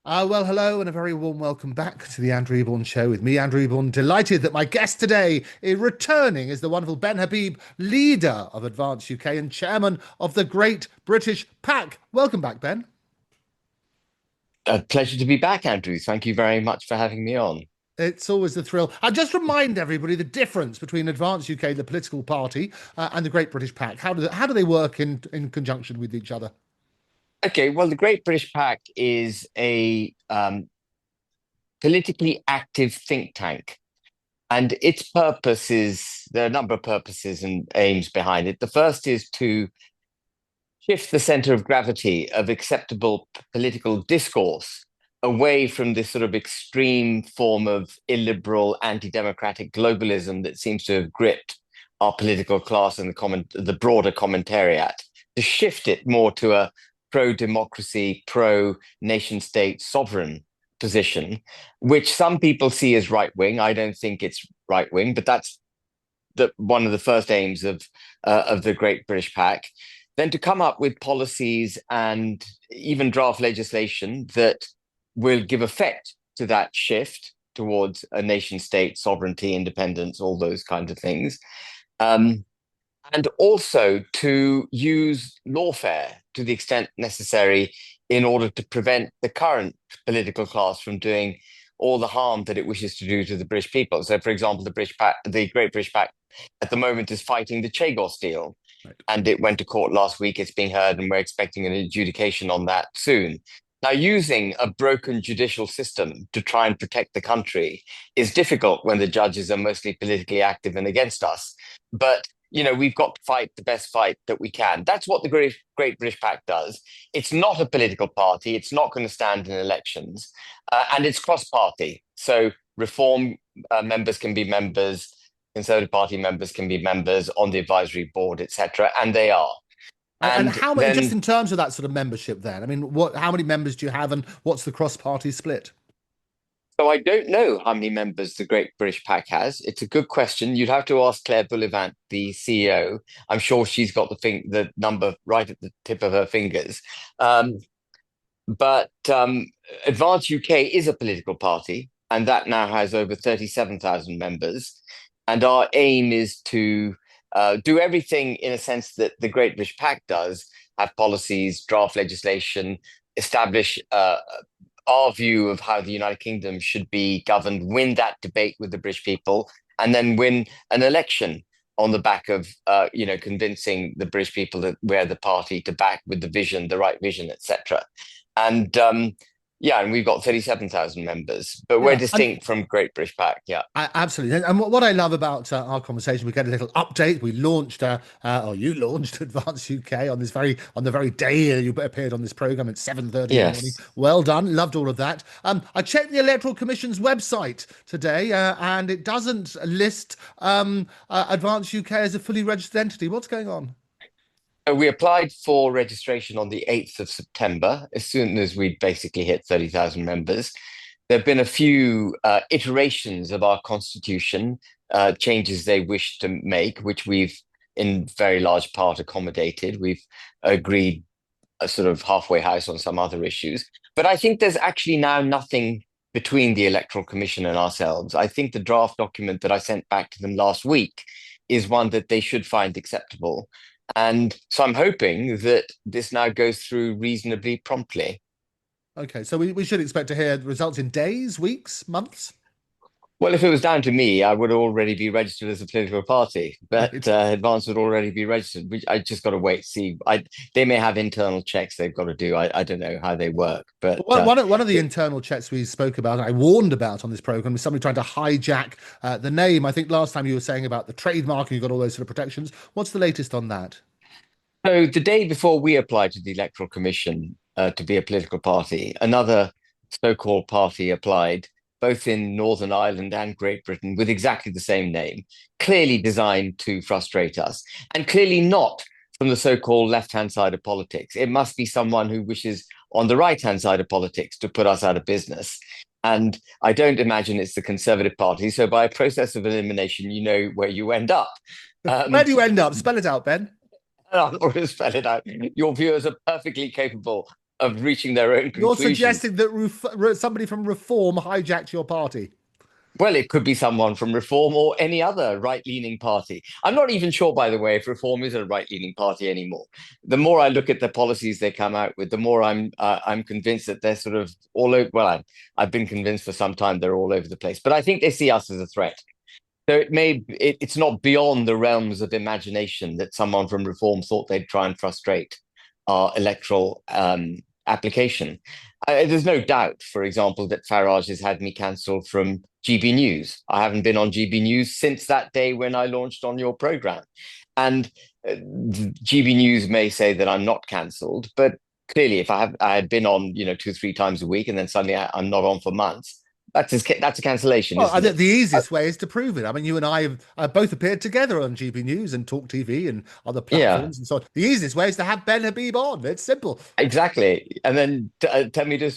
Well, hello, and a very warm welcome back to the Andrew Eborn Show with me, Andrew Eborn. Delighted that my guest today is returning is the wonderful Ben Habib, leader of Advance UK and chairman of the Great British PAC. Welcome back, Ben. A pleasure to be back, Andrew. Thank you very much for having me on. It's always a thrill. I just remind everybody the difference between Advance UK, the political party, and the Great British PAC. How do they work in conjunction with each other? Okay, well, the Great British PAC is a politically active think tank, and its purpose is there are a number of purposes and aims behind it. The first is to shift the center of gravity of acceptable political discourse away from this sort of extreme form of illiberal, anti-democratic globalism that seems to have gripped our political class and the broader commentariat, to shift it more to a pro-democracy, pro-nation-state sovereign position, which some people see as right-wing. I don't think it's right-wing, but that's one of the first aims of the Great British PAC. Then to come up with policies and even draft legislation that will give effect to that shift towards a nation state, sovereignty, independence, all those kinds of things. And also to use lawfare to the extent necessary in order to prevent the current political class from doing all the harm that it wishes to do to the British people. So, for example, the Great British PAC at the moment is fighting the Chagos deal. Right. And it went to court last week. It's being heard, and we're expecting an adjudication on that soon. Now, using a broken judicial system to try and protect the country is difficult when the judges are mostly politically active and against us. But we've got to fight the best fight that we can. That's what the Great British PAC does. It's not a political party. It's not going to stand in elections, and it's cross-party. So Reform members can be members, Conservative Party members can be members on the advisory board, etc., and they are. And And how many, just then in terms of that sort of membership then, I mean, how many members do you have and what's the cross-party split? So I don't know how many members the Great British PAC has. It's a good question. You'd have to ask Claire Bullivant, the CEO. I'm sure she's got the number right at the tip of her fingers. But Advance UK is a political party, and that now has over 37,000 members. And our aim is to do everything in a sense that the Great British PAC does, have policies, draft legislation, establish our view of how the United Kingdom should be governed, win that debate with the British people, and then win an election on the back of convincing the British people that we're the party to back with the vision, the right vision, etc. And yeah, and we've got 37,000 members, but we're Yeah, and distinct from Great British PAC. Yeah. absolutely. And what I love about our conversation, we get a little update. We launched, or you launched Advance UK on the very day you appeared on this program at 7:30 in the morning. Yes. Well done, loved all of that. I checked the Electoral Commission's website today, and it doesn't list Advance UK as a fully registered entity. What's going on? We applied for registration on the 8th of September, as soon as we'd basically hit 30,000 members. There have been a few iterations of our constitution, changes they wish to make, which we've in very large part accommodated. We've agreed a sort of halfway house on some other issues. But I think there's actually now nothing between the Electoral Commission and ourselves. I think the draft document that I sent back to them last week is one that they should find acceptable. And so I'm hoping that this now goes through reasonably promptly. Okay, so we should expect to hear the results in days, weeks, months. Well, if it was down to me, I would already be registered as a political party, but Right. Advance would already be registered. Which I just got to wait, see. They may have internal checks they've got to do. I don't know how they work, but One of the internal checks we spoke about, I warned about on this program, was somebody trying to hijack the name. I think last time you were saying about the trademark and you got all those sort of protections. What's the latest on that? so the day before we applied to the Electoral Commission to be a political party, another so-called party applied, both in Northern Ireland and Great Britain, with exactly the same name, clearly designed to frustrate us, and clearly not from the so-called left-hand side of politics. It must be someone who wishes on the right-hand side of politics to put us out of business. And I don't imagine it's the Conservative Party. So by a process of elimination, you know where you end up. Where Um, do you end up? Spell it out, Ben. I'll always spell it out. Your viewers are perfectly capable of reaching their own You're conclusions. suggesting that somebody from Reform hijacked your party. Well, it could be someone from Reform or any other right-leaning party. I'm not even sure, by the way, if Reform is a right-leaning party anymore. The more I look at the policies they come out with, the more I'm convinced that they're sort of all over. Well, I've been convinced for some time they're all over the place, but I think they see us as a threat. So it's not beyond the realms of imagination that someone from Reform thought they'd try and frustrate our electoral application. There's no doubt, for example, that Farage has had me cancelled from GB News. I haven't been on GB News since that day when I launched on your program. And GB News may say that I'm not cancelled, but clearly, if I had been on, 2 or 3 times a week, and then suddenly I'm not on for months, that's a cancellation, Well, I isn't think it? the easiest way is to prove it. I mean, you and I have both appeared together on GB News and Talk TV and other Yeah. platforms and so on. The easiest way is to have Ben Habib on. It's simple. Exactly. And then tell me to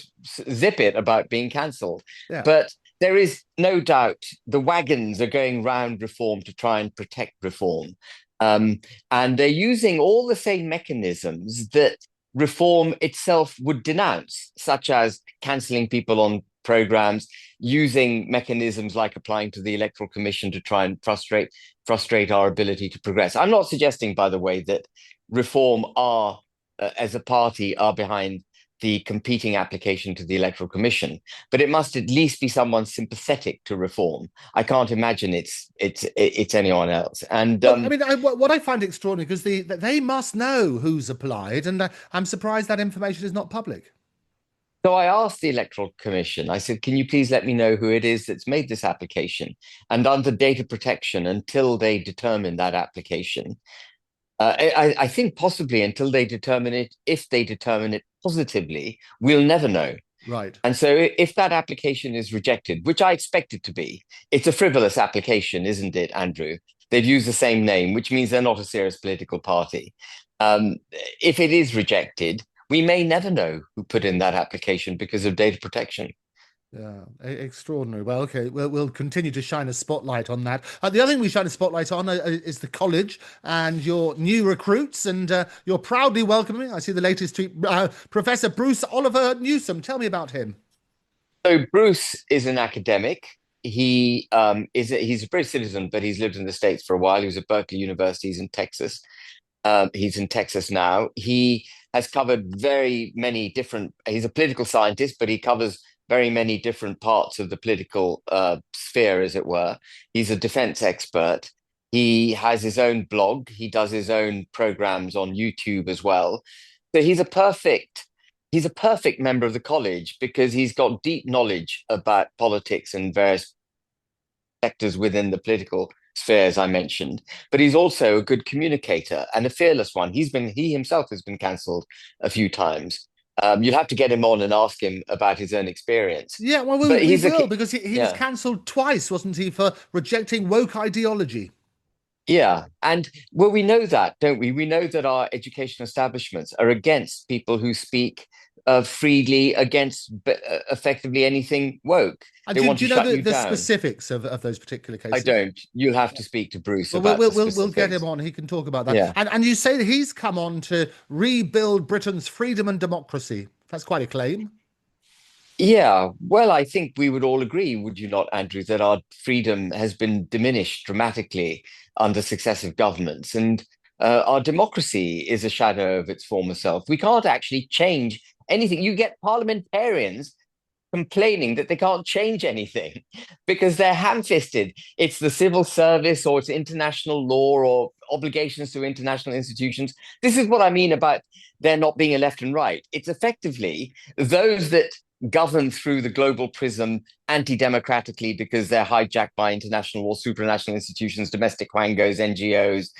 zip it about being cancelled. Yeah. But there is no doubt the wagons are going round Reform to try and protect Reform. And they're using all the same mechanisms that Reform itself would denounce, such as cancelling people on programs, using mechanisms like applying to the Electoral Commission to try and frustrate our ability to progress. I'm not suggesting, by the way, that Reform are as a party are behind the competing application to the Electoral Commission, but it must at least be someone sympathetic to Reform. I can't imagine it's anyone else. And Well, I mean, what I find extraordinary because they must know who's applied, and I'm surprised that information is not public. so I asked the Electoral Commission, I said, can you please let me know who it is that's made this application? And under data protection, until they determine that application, I think possibly until they determine it, if they determine it positively, we'll never know. Right. And so if that application is rejected, which I expect it to be, it's a frivolous application, isn't it, Andrew? They've used the same name, which means they're not a serious political party. If it is rejected, we may never know who put in that application because of data protection. Yeah, extraordinary. Well, okay, we'll continue to shine a spotlight on that. The other thing we shine a spotlight on is the college and your new recruits, and you're proudly welcoming. I see the latest tweet, Professor Bruce Oliver Newsom. Tell me about him. So Bruce is an academic. He's a British citizen, but he's lived in the States for a while. He was at Berkeley University. He's in Texas. He's in Texas now. He has covered very many different. He's a political scientist, but he covers very many different parts of the political sphere, as it were. He's a defense expert. He has his own blog. He does his own programs on YouTube as well. So he's a perfect member of the college because he's got deep knowledge about politics and various sectors within the political sphere, as I mentioned. But he's also a good communicator and a fearless one. He himself has been cancelled a few times. You'll have to get him on and ask him about his own experience. Yeah, well, But we he's a will because he was yeah. cancelled twice, wasn't he, for rejecting woke ideology? Yeah. And well, we know that, don't we? We know that our education establishments are against people who speak freely against effectively anything woke. And They want do to you know shut you the down. specifics of those particular I cases? don't. You'll have to speak to Bruce Well, about the we'll get him specifics. on. He can talk about that. Yeah. And you say that he's come on to rebuild Britain's freedom and democracy. That's quite a claim. Yeah, well, I think we would all agree, would you not, Andrew, that our freedom has been diminished dramatically under successive governments, and our democracy is a shadow of its former self. We can't actually change anything. You get parliamentarians complaining that they can't change anything because they're ham-fisted. It's the civil service or it's international law or obligations to international institutions. This is what I mean about there not being a left and right. It's effectively those that govern through the global prism anti-democratically because they're hijacked by international or supranational institutions, domestic wangos, NGOs,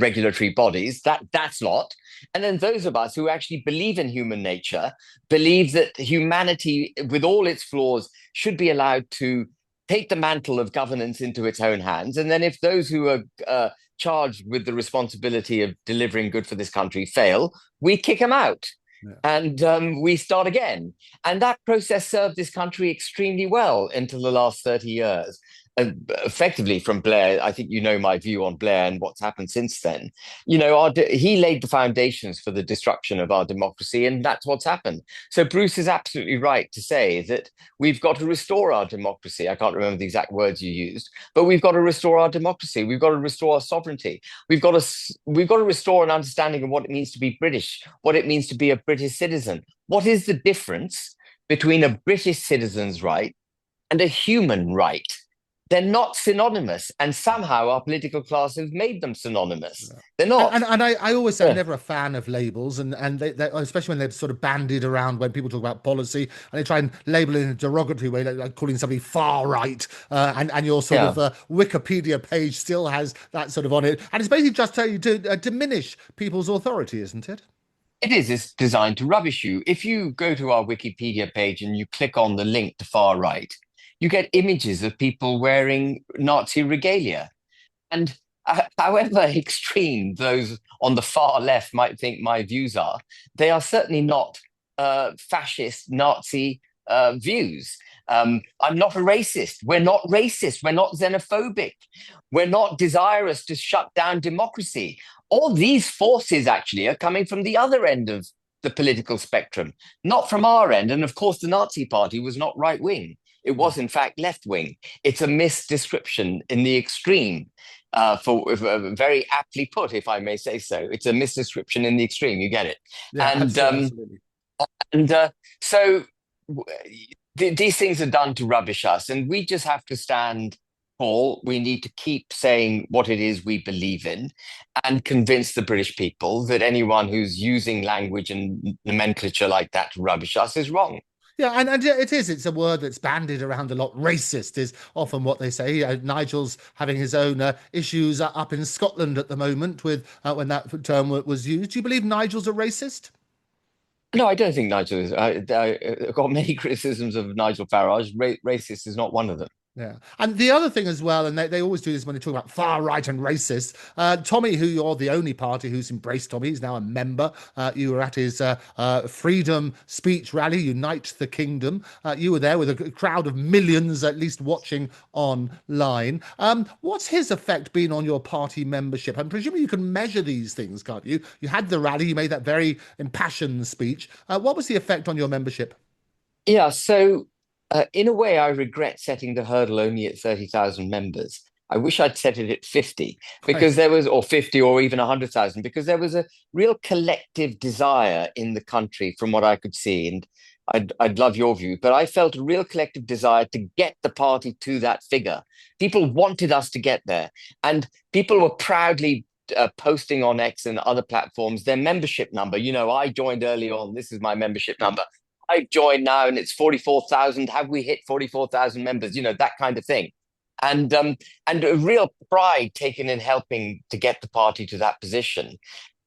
regulatory bodies, that's lot. And then those of us who actually believe in human nature, believe that humanity, with all its flaws, should be allowed to take the mantle of governance into its own hands. And then if those who are charged with the responsibility of delivering good for this country fail, we kick them out. Yeah. And we start again. And that process served this country extremely well until the last 30 years. effectively from Blair. I think you know my view on Blair and what's happened since then. He laid the foundations for the destruction of our democracy, and that's what's happened. So Bruce is absolutely right to say that we've got to restore our democracy. I can't remember the exact words you used, but we've got to restore our democracy. We've got to restore our sovereignty. We've got to restore an understanding of what it means to be British, what it means to be a British citizen. What is the difference between a British citizen's right and a human right? They're not synonymous, and somehow our political class has made them synonymous. They're not. I always say I'm Yeah. never a fan of labels, and they, especially when they're sort of bandied around when people talk about policy and they try and label it in a derogatory way, like calling somebody far right, and your sort Yeah. of Wikipedia page still has that sort of on it, and it's basically just to diminish people's authority, isn't it? It is. It's designed to rubbish you. If you go to our Wikipedia page and you click on the link to far right, you get images of people wearing Nazi regalia. And however extreme those on the far left might think my views are, they are certainly not fascist Nazi views. I'm not a racist. We're not racist. We're not xenophobic. We're not desirous to shut down democracy. All these forces actually are coming from the other end of the political spectrum, not from our end. And of course, the Nazi Party was not right wing. It was, in fact, left wing. It's a misdescription in the extreme, very aptly put, if I may say so. It's a misdescription in the extreme. You get it. Yeah, And absolutely. and so these things are done to rubbish us, and we just have to stand tall. We need to keep saying what it is we believe in and convince the British people that anyone who's using language and nomenclature like that to rubbish us is wrong. Yeah, and it is. It's a word that's bandied around a lot. Racist is often what they say. Nigel's having his own issues up in Scotland at the moment with when that term was used. Do you believe Nigel's a racist? No, I don't think Nigel is. I've got many criticisms of Nigel Farage. Racist is not one of them. Yeah. And the other thing as well, and they always do this when they talk about far right and racist, Tommy, who you're the only party who's embraced Tommy, he's now a member. You were at his freedom speech rally, Unite the Kingdom. You were there with a crowd of millions at least watching online. What's his effect been on your party membership? And presumably you can measure these things, can't you? You had the rally, you made that very impassioned speech. What was the effect on your membership? Yeah, so in a way, I regret setting the hurdle only at 30,000 members. I wish I'd set it at 50 because Right. there was, or 50 or even 100,000, because there was a real collective desire in the country from what I could see. And I'd love your view, but I felt a real collective desire to get the party to that figure. People wanted us to get there, and people were proudly posting on X and other platforms their membership number. I joined early on. This is my membership number. I've joined now and it's 44,000. Have we hit 44,000 members? That kind of thing. And a real pride taken in helping to get the party to that position.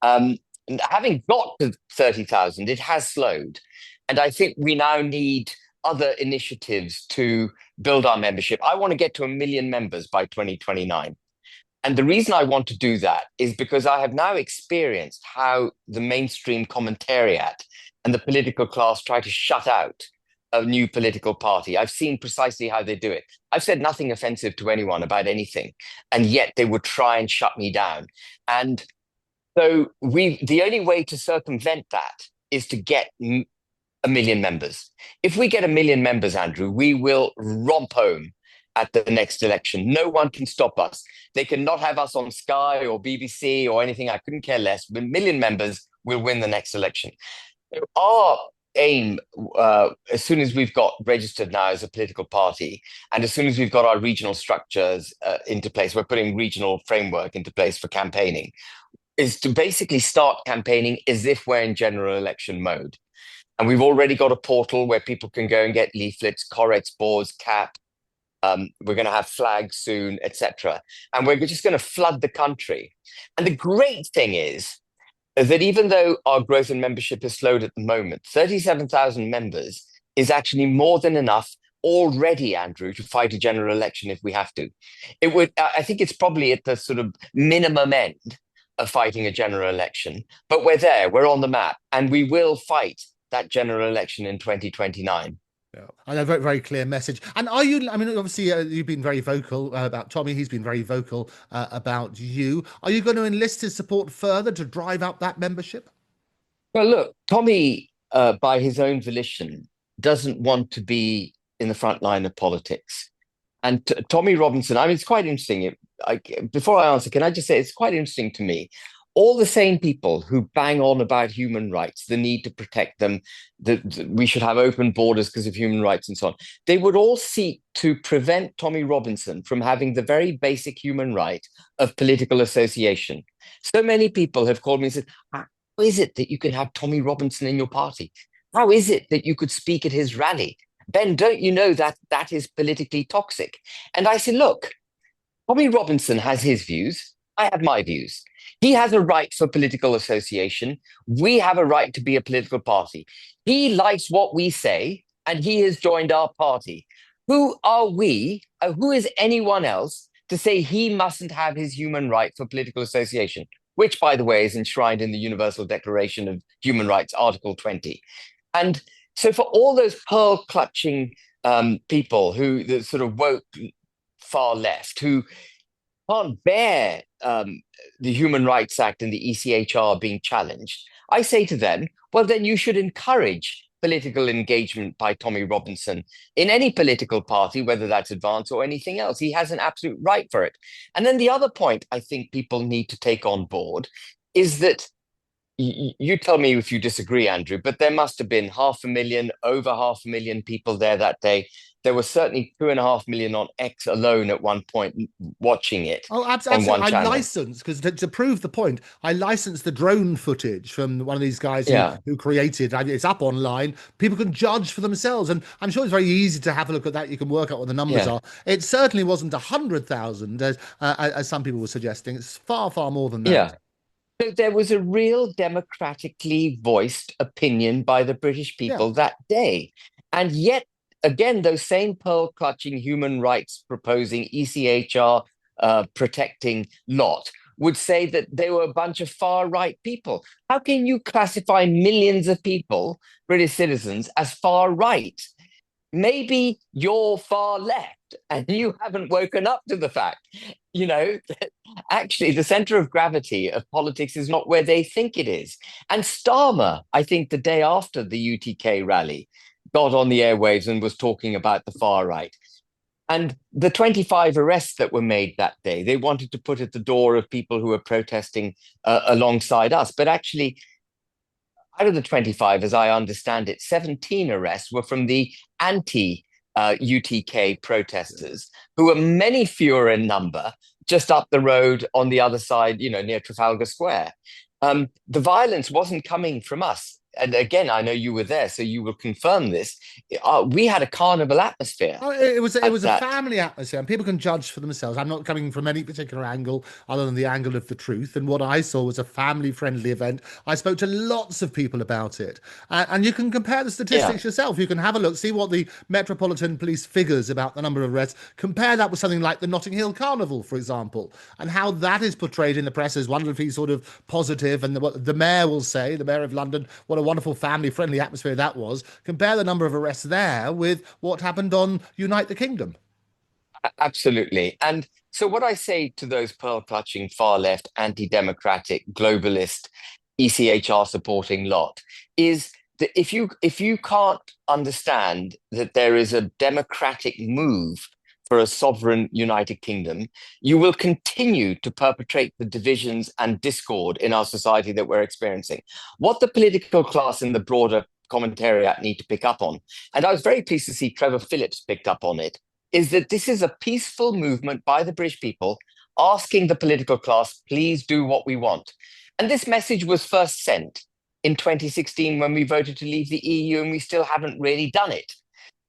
And having got to 30,000, it has slowed. And I think we now need other initiatives to build our membership. I want to get to 1 million members by 2029. And the reason I want to do that is because I have now experienced how the mainstream commentariat and the political class try to shut out a new political party. I've seen precisely how they do it. I've said nothing offensive to anyone about anything, and yet they would try and shut me down. And so the only way to circumvent that is to get 1 million members. If we get 1 million members, Andrew, we will romp home at the next election. No one can stop us. They cannot have us on Sky or BBC or anything. I couldn't care less. 1 million members will win the next election. Our aim, as soon as we've got registered now as a political party, and as soon as we've got our regional structures into place, we're putting regional framework into place for campaigning, is to basically start campaigning as if we're in general election mode. And we've already got a portal where people can go and get leaflets, Correx boards, cap. We're going to have flags soon, etc. And we're just going to flood the country. And the great thing is that even though our growth in membership has slowed at the moment, 37,000 members is actually more than enough already, Andrew, to fight a general election if we have to. I think it's probably at the sort of minimum end of fighting a general election, but we're there, we're on the map, and we will fight that general election in 2029. Yeah, and a very, very clear message. And are you, I mean, obviously, you've been very vocal about Tommy. He's been very vocal about you. Are you going to enlist his support further to drive up that membership? Well, look, Tommy, by his own volition, doesn't want to be in the front line of politics. And Tommy Robinson, I mean, it's quite interesting. Before I answer, can I just say it's quite interesting to me. All the same people who bang on about human rights, the need to protect them, that we should have open borders because of human rights and so on, they would all seek to prevent Tommy Robinson from having the very basic human right of political association. So many people have called me and said, how is it that you can have Tommy Robinson in your party? How is it that you could speak at his rally? Ben, don't you know that that is politically toxic? And I said, look, Tommy Robinson has his views. I have my views. He has a right for political association. We have a right to be a political party. He likes what we say, and he has joined our party. Who are we? Who is anyone else to say he mustn't have his human right for political association? Which, by the way, is enshrined in the Universal Declaration of Human Rights, Article 20. And so for all those pearl clutching people who the sort of woke far left, who can't bear the Human Rights Act and the ECHR being challenged, I say to them, well, then you should encourage political engagement by Tommy Robinson in any political party, whether that's Advance or anything else. He has an absolute right for it. And then the other point I think people need to take on board is that you tell me if you disagree, Andrew, but there must have been 500,000, over 500,000 people there that day. There were certainly 2.5 million on X alone at one point watching it Oh, on absolutely. one I channel. licensed, because to prove the point, I licensed the drone footage from one of these guys Yeah, who created. It's up online. People can judge for themselves, and I'm sure it's very easy to have a look at that. You can work out what the numbers yeah, are. It certainly wasn't 100,000 as some people were suggesting. It's far, far more than that. yeah. So there was a real democratically voiced opinion by the British Yeah. people that day. And yet, again, those same pearl clutching human rights proposing ECHR protecting lot would say that they were a bunch of far right people. How can you classify millions of people, British citizens, as far right? Maybe you're far left and you haven't woken up to the fact, you know, that actually the center of gravity of politics is not where they think it is. And Starmer, I think the day after the UTK rally, got on the airwaves and was talking about the far right. And the 25 arrests that were made that day, they wanted to put at the door of people who were protesting alongside us. But actually, out of the 25, as I understand it, 17 arrests were from the anti UTK protesters, who were many fewer in number, just up the road on the other side, near Trafalgar Square. The violence wasn't coming from us. And again, I know you were there, so you will confirm this. We had a carnival atmosphere Oh, it was a that. family atmosphere, and people can judge for themselves. I'm not coming from any particular angle other than the angle of the truth. And what I saw was a family-friendly event. I spoke to lots of people about it, and you can compare the Yeah, statistics yourself. You can have a look, see what the Metropolitan Police figures about the number of arrests. Compare that with something like the Notting Hill Carnival, for example, and how that is portrayed in the press as wonderfully sort of positive. And what the mayor will say, the mayor of London, what a wonderful family-friendly atmosphere that was. Compare the number of arrests there with what happened on Unite the Kingdom. absolutely. And so, what I say to those pearl clutching, far left, anti democratic, globalist, ECHR supporting lot is that if you can't understand that there is a democratic move for a sovereign United Kingdom, you will continue to perpetrate the divisions and discord in our society that we're experiencing. What the political class and the broader commentariat need to pick up on, and I was very pleased to see Trevor Phillips picked up on it, is that this is a peaceful movement by the British people asking the political class, please do what we want. And this message was first sent in 2016 when we voted to leave the EU, and we still haven't really done it.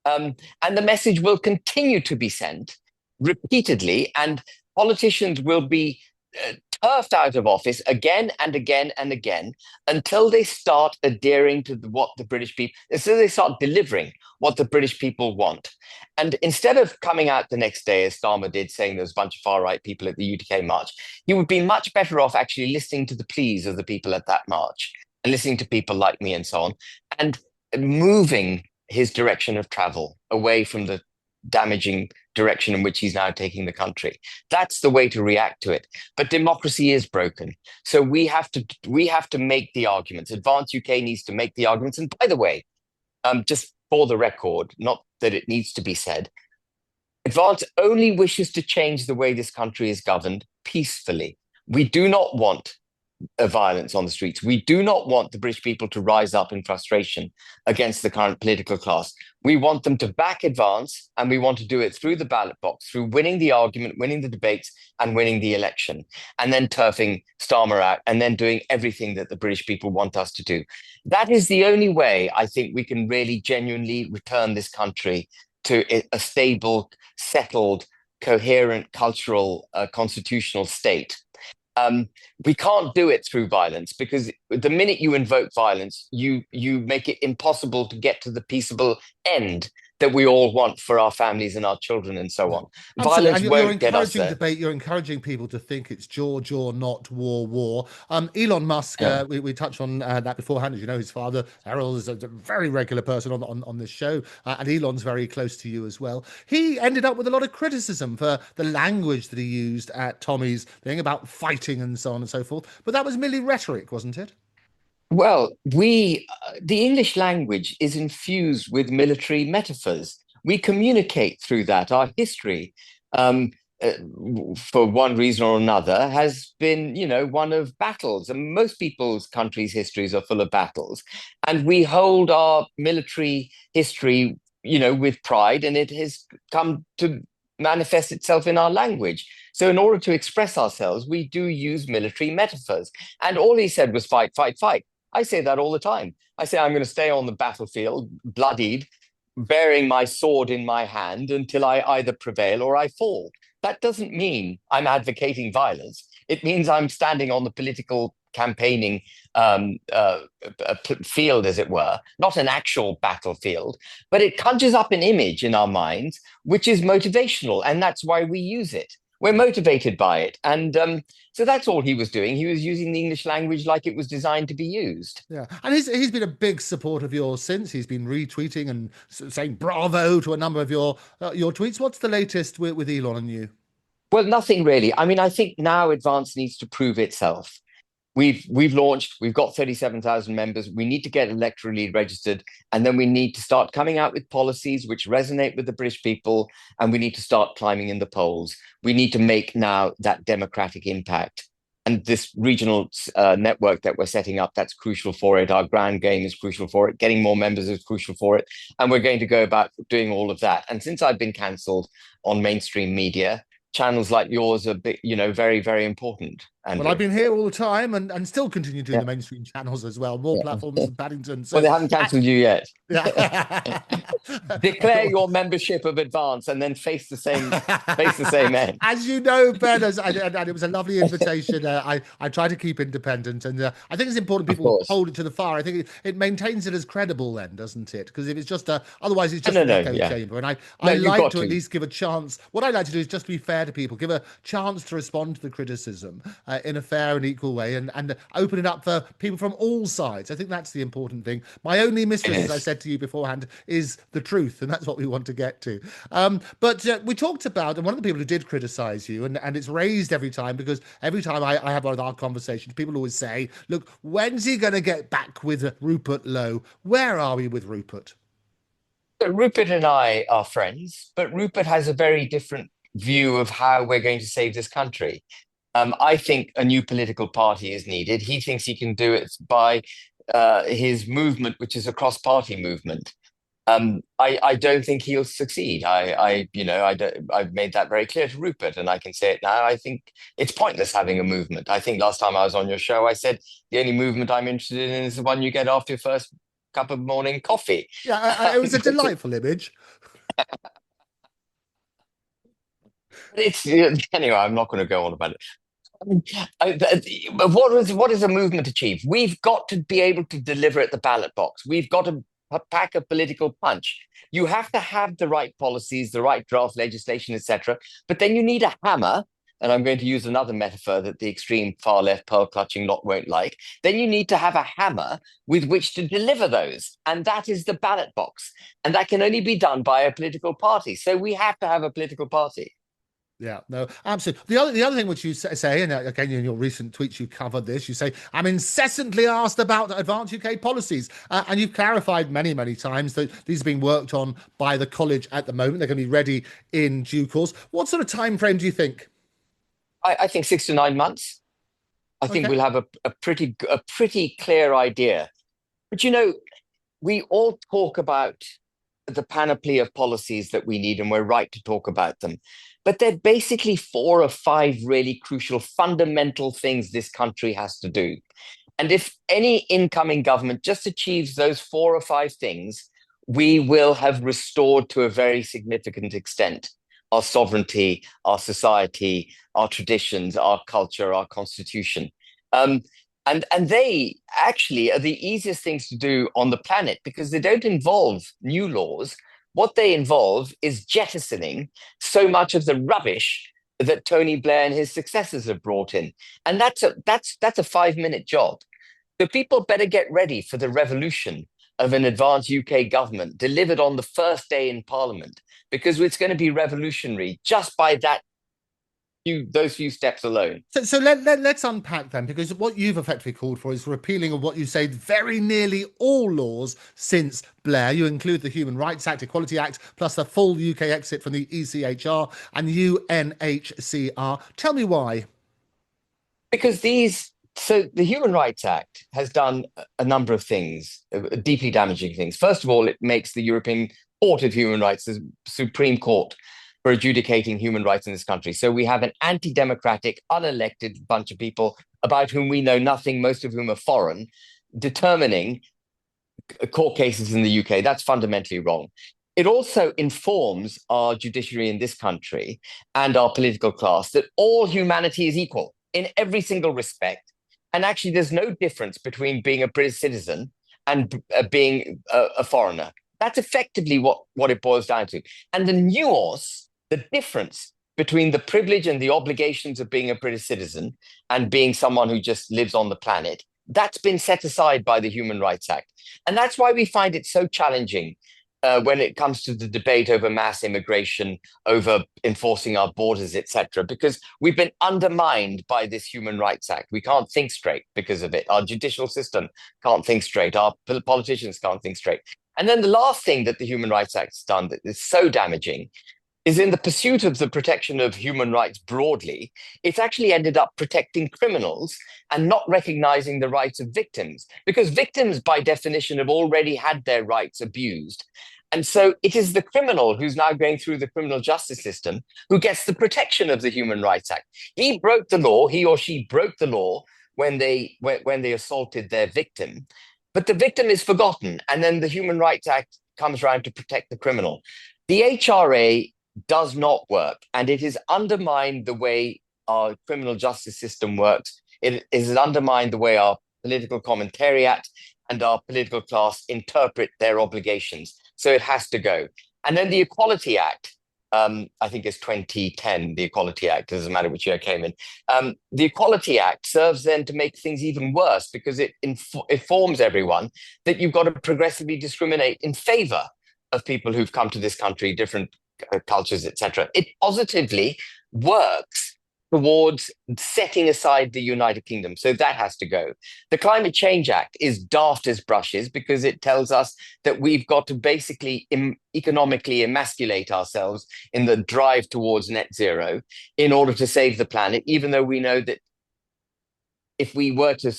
And the message will continue to be sent repeatedly, and politicians will be turfed out of office again and again and again until they start adhering to what the British people, so they start delivering what the British people want. And instead of coming out the next day, as Starmer did, saying there's a bunch of far right people at the UTK march, he would be much better off actually listening to the pleas of the people at that march and listening to people like me and so on, and moving his direction of travel away from the damaging direction in which he's now taking the country. That's the way to react to it. But democracy is broken. So we have to make the arguments. Advance UK needs to make the arguments. And by the way, just for the record, not that it needs to be said, Advance only wishes to change the way this country is governed peacefully. We do not want violence on the streets. We do not want the British people to rise up in frustration against the current political class. We want them to back Advance, and we want to do it through the ballot box, through winning the argument, winning the debates, and winning the election, and then turfing Starmer out, and then doing everything that the British people want us to do. That is the only way I think we can really genuinely return this country to a stable, settled, coherent cultural, constitutional state. We can't do it through violence, because the minute you invoke violence, you make it impossible to get to the peaceable end that we all want for our families and our children and so on. Absolutely. Violence And won't get us there. debate. You're encouraging people to think it's jaw, not war. Elon Musk, we touched on that beforehand. As you know, his father, Errol, is a very regular person on this show. And Elon's very close to you as well. He ended up with a lot of criticism for the language that he used at Tommy's thing about fighting and so on and so forth. But that was merely rhetoric, wasn't it? Well, the English language is infused with military metaphors. We communicate through that. Our history, um, uh, for one reason or another, has been, one of battles. And most people's countries' histories are full of battles. And we hold our military history, with pride, and it has come to manifest itself in our language. So in order to express ourselves, we do use military metaphors. And all he said was fight, fight, fight. I say that all the time. I say I'm going to stay on the battlefield, bloodied, bearing my sword in my hand until I either prevail or I fall. That doesn't mean I'm advocating violence. It means I'm standing on the political campaigning field, as it were, not an actual battlefield, but it conjures up an image in our minds, which is motivational, and that's why we use it. We're motivated by it. And so that's all he was doing. He was using the English language like it was designed to be used. Yeah, and he's been a big supporter of yours since. He's been retweeting and saying bravo to a number of your tweets. What's the latest with Elon and you? Well, nothing really. I mean, I think now Advance needs to prove itself. We've launched, we've got 37,000 members. We need to get electorally registered, and then we need to start coming out with policies which resonate with the British people, and we need to start climbing in the polls. We need to make now that democratic impact. And this regional network that we're setting up, that's crucial for it. Our ground game is crucial for it. Getting more members is crucial for it. And we're going to go about doing all of that. And since I've been cancelled on mainstream media, channels like yours are very, very important. Andrew. Well, I've been here all the time and still continue doing the mainstream channels as well, more platforms than Paddington. So well, they haven't cancelled you yet. yeah. Declare your membership of Advance and then face the same end. As you know, Ben, and it was a lovely invitation. I try to keep independent, and I think it's important people hold it to the fire. I think it maintains it as credible, then, doesn't it? Because if it's just otherwise, it's just an echo chamber. And I like to at least give a chance. What I like to do is just be fair to people, give a chance to respond to the criticism in a fair and equal way, and open it up for people from all sides. I think that's the important thing. My only mistress, as I said to you beforehand, is the truth, and that's what we want to get to. But we talked about, and one of the people who did criticize you, and it's raised every time, because every time I have one of our conversations, people always say, look, when's he going to get back with Rupert Lowe? Where are we with Rupert? So Rupert and I are friends, but Rupert has a very different view of how we're going to save this country. I think a new political party is needed. He thinks he can do it by his movement, which is a cross-party movement. I don't think he'll succeed. I've made that very clear to Rupert, and I can say it now. I think it's pointless having a movement. I think last time I was on your show, I said the only movement I'm interested in is the one you get after your first cup of morning coffee. Yeah, it was a delightful image. It's anyway. I'm not going to go on about it. What does a movement achieve? We've got to be able to deliver at the ballot box. We've got to pack a political punch. You have to have the right policies, the right draft legislation, etc. But then you need a hammer, and I'm going to use another metaphor that the extreme far left pearl clutching lot won't like, then you need to have a hammer with which to deliver those. And that is the ballot box. And that can only be done by a political party. So we have to have a political party. Yeah, no, absolutely. The other thing which you say, and again in your recent tweets you covered this, you say, I'm incessantly asked about advanced UK policies. And you've clarified many times that these are being worked on by the college at the moment. They're going to be ready in due course. What sort of time frame do you think? I think 6 to 9 months. I think Okay. we'll have a pretty clear idea. But we all talk about the panoply of policies that we need, and we're right to talk about them. But they're basically 4 or 5 really crucial, fundamental things this country has to do. And if any incoming government just achieves those 4 or 5 things, we will have restored to a very significant extent our sovereignty, our society, our traditions, our culture, our constitution. And they actually are the easiest things to do on the planet because they don't involve new laws. What they involve is jettisoning so much of the rubbish that Tony Blair and his successors have brought in. And that's a 5-minute job. So people better get ready for the revolution of an advanced UK government delivered on the first day in Parliament, because it's going to be revolutionary just by those few steps alone. So let's unpack them, because what you've effectively called for is repealing of what you say very nearly all laws since Blair. You include the Human Rights Act, Equality Act, plus the full UK exit from the ECHR and UNHCR. Tell me why. Because the Human Rights Act has done a number of things, deeply damaging things. First of all, it makes the European Court of Human Rights the Supreme Court for adjudicating human rights in this country. So we have an anti-democratic, unelected bunch of people about whom we know nothing, most of whom are foreign, determining court cases in the UK. That's fundamentally wrong. It also informs our judiciary in this country and our political class that all humanity is equal in every single respect. And actually, there's no difference between being a British citizen and being a foreigner. That's effectively what it boils down to. And the nuance, the difference between the privilege and the obligations of being a British citizen and being someone who just lives on the planet, that's been set aside by the Human Rights Act. And that's why we find it so challenging when it comes to the debate over mass immigration, over enforcing our borders, etc., because we've been undermined by this Human Rights Act. We can't think straight because of it. Our judicial system can't think straight. Our politicians can't think straight. And then the last thing that the Human Rights Act has done that is so damaging is, in the pursuit of the protection of human rights broadly, it's actually ended up protecting criminals and not recognizing the rights of victims, because victims, by definition, have already had their rights abused. And so it is the criminal who's now going through the criminal justice system who gets the protection of the Human Rights Act. He broke the law, he or she broke the law when they assaulted their victim, but the victim is forgotten, and then the Human Rights Act comes around to protect the criminal. The HRA does not work, and it has undermined the way our criminal justice system works. It has undermined the way our political commentariat and our political class interpret their obligations. So it has to go. And then the Equality Act, I think it's 2010, the Equality Act, doesn't matter which year it came in. The Equality Act serves then to make things even worse, because it informs everyone that you've got to progressively discriminate in favor of people who've come to this country, different cultures, etc. It positively works towards setting aside the United Kingdom. So that has to go. The Climate Change Act is daft as brushes, because it tells us that we've got to basically economically emasculate ourselves in the drive towards net zero in order to save the planet, even though we know that if we were to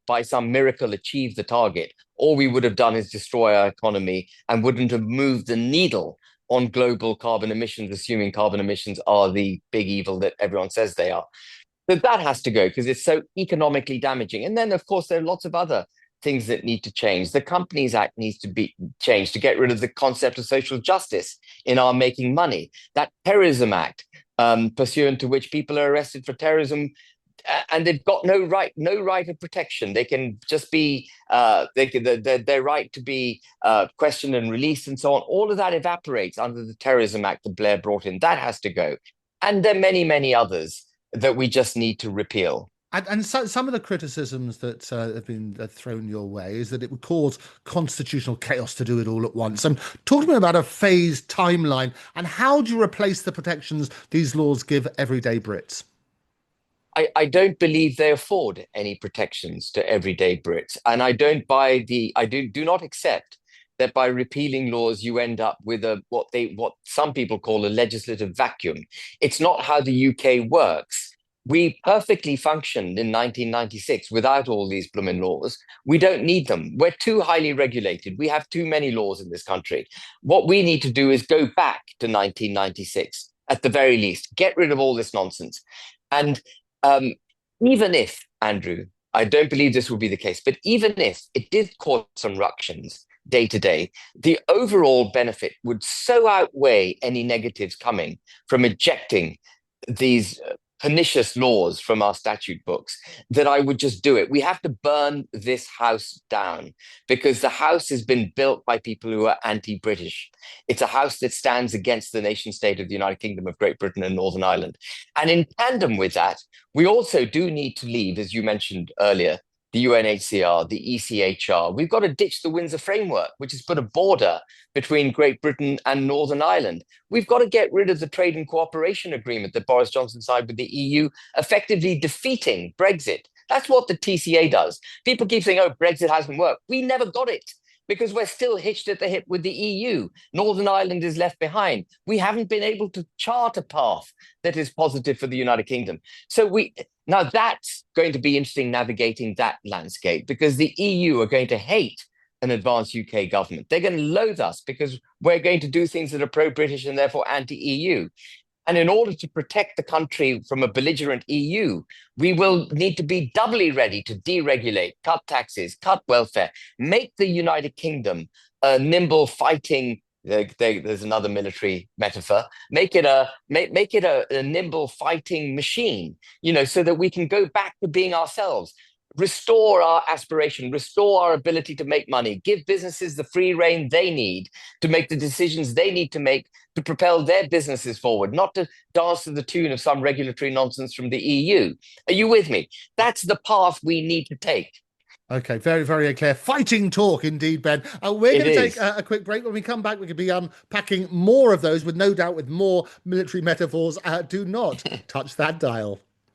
by some miracle achieve the target, all we would have done is destroy our economy and wouldn't have moved the needle on global carbon emissions, assuming carbon emissions are the big evil that everyone says they are. So that has to go because it's so economically damaging. And then, of course, there are lots of other things that need to change. The Companies Act needs to be changed to get rid of the concept of social justice in our making money. That Terrorism Act, pursuant to which people are arrested for terrorism, and they've got no right of protection. They can just be their right to be questioned and released and so on. All of that evaporates under the Terrorism Act that Blair brought in. That has to go, and there are many others that we just need to repeal. And so, some of the criticisms that have been thrown your way is that it would cause constitutional chaos to do it all at once. And talk to me about a phased timeline and how do you replace the protections these laws give everyday Brits? I don't believe they afford any protections to everyday Brits. And I don't buy I do not accept that by repealing laws you end up with what some people call a legislative vacuum. It's not how the UK works. We perfectly functioned in 1996 without all these blooming laws. We don't need them. We're too highly regulated. We have too many laws in this country. What we need to do is go back to 1996 at the very least, get rid of all this nonsense. And um, even if, Andrew, I don't believe this will be the case, but even if it did cause some ructions day to day, the overall benefit would so outweigh any negatives coming from ejecting these pernicious laws from our statute books that I would just do it. We have to burn this house down because the house has been built by people who are anti-British. It's a house that stands against the nation state of the United Kingdom of Great Britain and Northern Ireland. And in tandem with that, we also do need to leave, as you mentioned earlier, the UNHCR, the ECHR. We've got to ditch the Windsor Framework, which has put a border between Great Britain and Northern Ireland. We've got to get rid of the trade and cooperation agreement that Boris Johnson signed with the EU, effectively defeating Brexit. That's what the TCA does. People keep saying, oh, Brexit hasn't worked. We never got it because we're still hitched at the hip with the EU. Northern Ireland is left behind. We haven't been able to chart a path that is positive for the United Kingdom. Now that's going to be interesting navigating that landscape because the EU are going to hate an advanced UK government. They're going to loathe us because we're going to do things that are pro-British and therefore anti-EU. And in order to protect the country from a belligerent EU, we will need to be doubly ready to deregulate, cut taxes, cut welfare, make the United Kingdom a nimble fighting. There's another military metaphor. Make it a nimble fighting machine, so that we can go back to being ourselves. Restore our aspiration, restore our ability to make money, give businesses the free rein they need to make the decisions they need to make to propel their businesses forward, not to dance to the tune of some regulatory nonsense from the EU. Are you with me? That's the path we need to take. Okay, very, very clear. Fighting talk indeed, Ben. We're going to take a quick break. When we come back, we could be unpacking more of those, with no doubt with more military metaphors. Do not touch that dial.